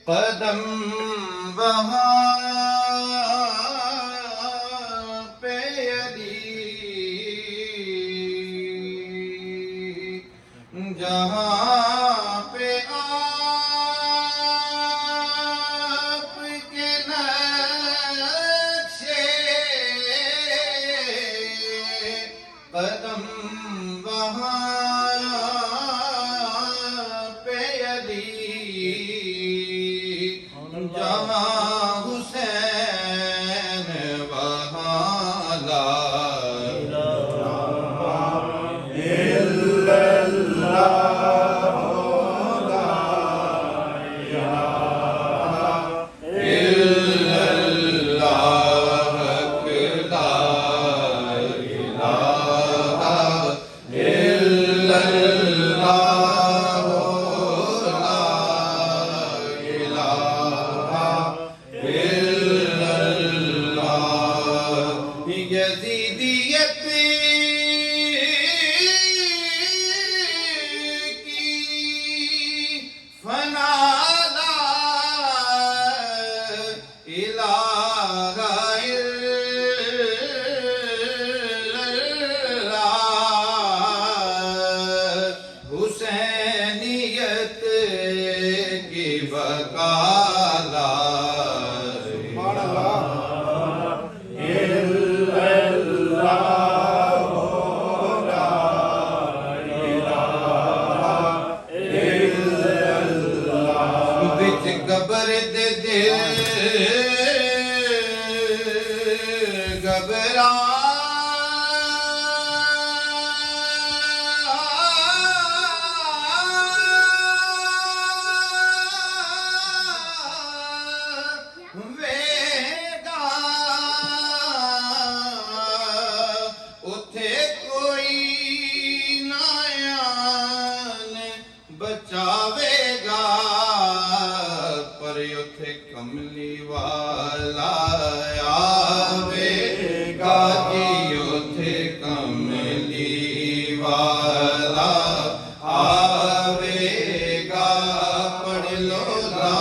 कदम वहाँ पे यदि जहाँ पे आपके नक्शे कदम वहाँ पे यदि जहाँ हुसैन वहाँ ला इलाहा इल्लल्लाह ला इलाहा इल्लल्लाह ला इलाहा इल्लल्लाह यज़ीदियत की फना ला इलाहा इल्लल्लाह हुसैनियत की बकाला गबर दे दिल गबरा वेगा उथे कोई नायान बचावेगा उथे कमली वाला आवेगा जी उथे कमली वाला आवेगा पढ़ लो ला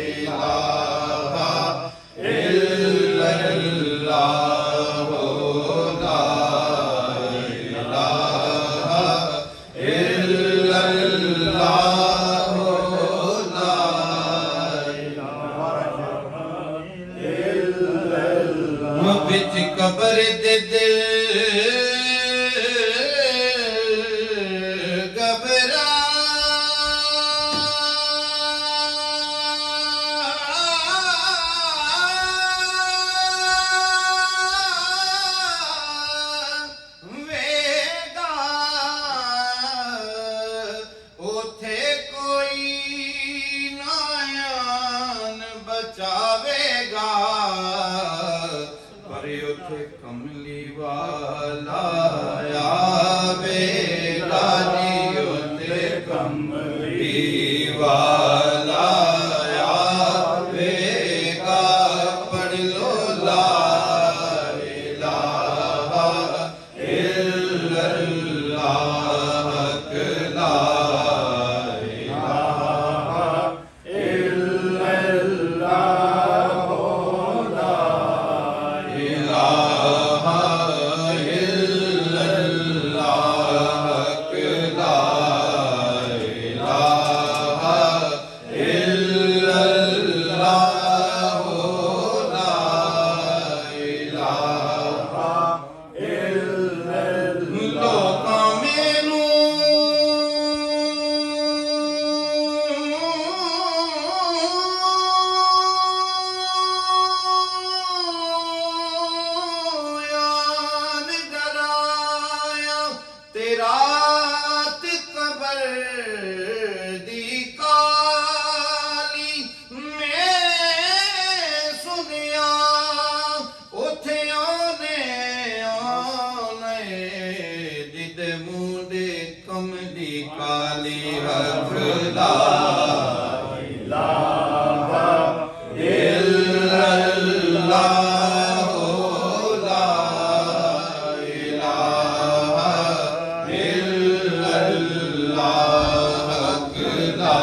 इलाहा इल्लल्लाह ला इलाहा इल्लल्लाह बिच कबर दे दिल गबरा वेगा उथे कोई नायान बचावेगा उथे कमली वाला आवेगा जी उथे कमली वाला आवेगा पढ़ लो ला इलाहा इल्लल्लाह ला इलाहा इल्लल्लाह ला इलाहा इल्लल्लाह ला इलाहा इल्लल्लाह हक ला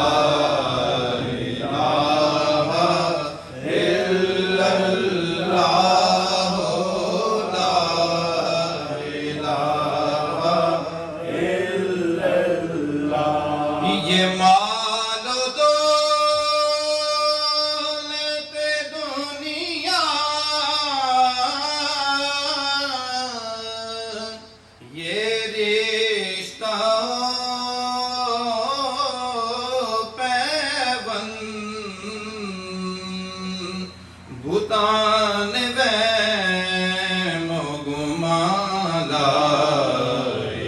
इलाहा इल्लल्लाह ला इलाहा इल्लल्लाह। ये मालो दौलत दुनिया ये रिश्ता पैबंद भूतान वे मोगुमाला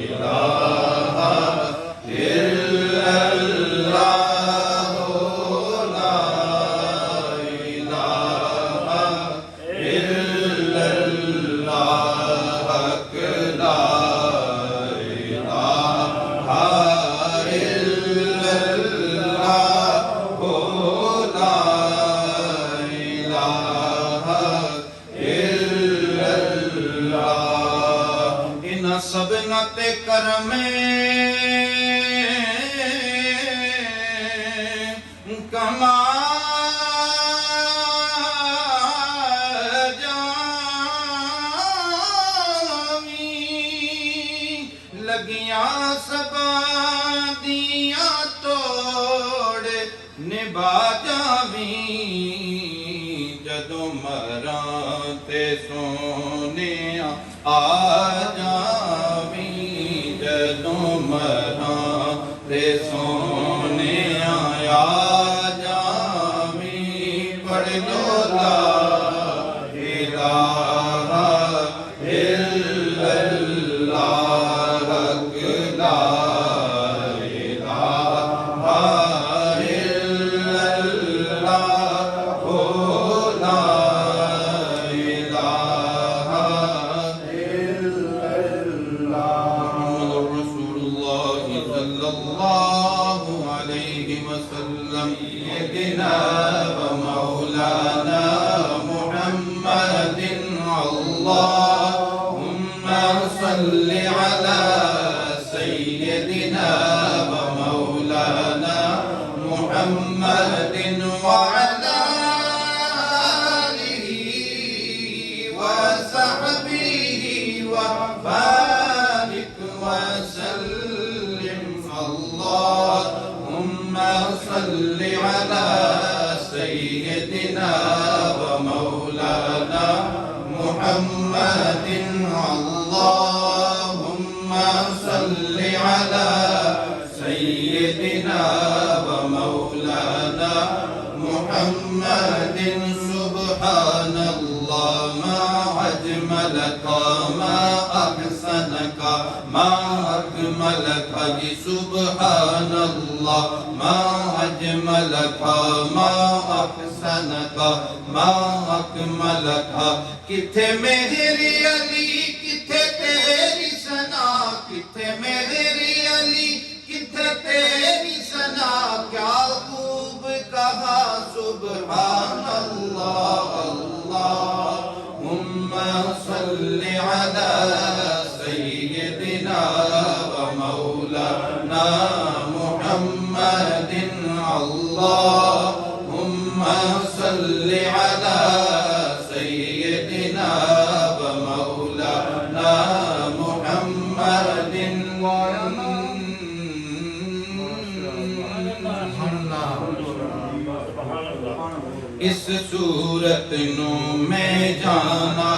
इलाहा इल्लल्लाह ला इलाहा इल्लल्लाह हक ला इलाहा इल्लल्लाह ला इलाहा इल्लल्लाह। इन सबना ते करमे कमा जावी लगियां सबा दिया तोड़ निभा जावी जदों मरां ते सोने आ जावी जदों मरां ते सोने आ जावी पढ़ लो ला इलाहा इल्लल्लाह हक ला इलाहा इल्लल्लाह ला इलाहा इल्लल्लाह। मुहम्मदुर रसूलुल्लाह सल्लल्लाहु अलैहि वसल्लम सय्यिदना व मौलाना मुहम्मदिन अल्लाहुम्मा सल्लि अला सय्यिदिना व मौलाना मुहम्मदिन व अला आलिहि व सहबिहि व बारिक व सल्लिम अल्लाहुम्मा सल्लि अला सय्यिदिना व मौलाना मुहम्मदिन अल्लाहुम्मा सल्लि अला सय्यिदिना व मौलाना मुहम्मदिन। सुब्हानल्लाह मा अजमलका मा अहसनका मा अकमलका। सुब्हानल्लाह मा अजमलका मा अहसनका मा अकमलका। किथे मेरी अली किथे तेरी सना किथे मेरी अली किथे तेरी सना क्या खूब कहा सुब्हानल्लाह अल्लाहुम्मा सल्लि अला सय्यिदिना व मौलाना मुहम्मदिन अल्लाहुम्मा सल्लि अला सय्यिदिना व मौलाना मुहम्मदिन। इस सूरत नू मैं जाना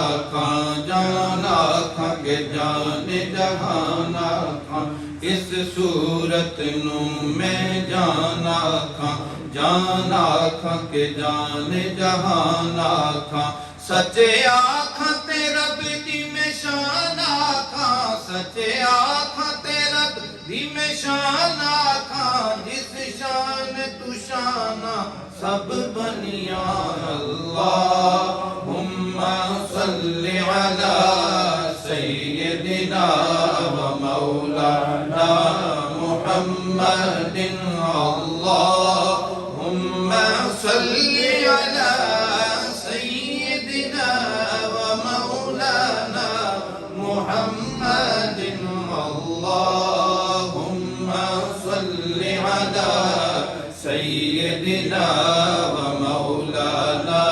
खां के जाने जहाना खां। इस सूरत नू मैं जाना खां के जाने जहाना खां। सच्चे आखां ते रब दी मैं शान आखां सच्चे आखां ते रब दी मैं शान आखां। जिस शान तू शाना सब बनिया अल्लाहुम्मा सल्लि अला सय्यिदिना व मौलाना मुहम्मदिन। सय्यदिना व मौलाना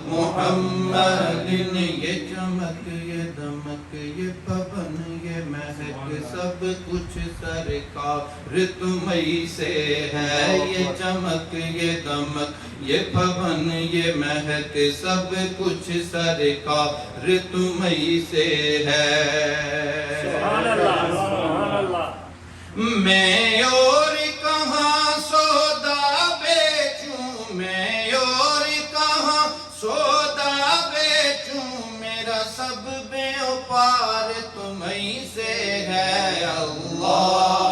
मुहम्मदिन। ये चमक ये दमक ये पवन ये महक सब कुछ सरकार तुम्हीं से है। ये चमक ये दमक ये पवन ये महक सब कुछ सरकार तुम्हीं से है। सुभान अल्लाह, सुभान अल्लाह। मैं और कहाँ सौदा बेचूं, मैं और कहाँ सौदा बेचूं, मेरा सब व्यापार तुम्हीं से है। अल्लाह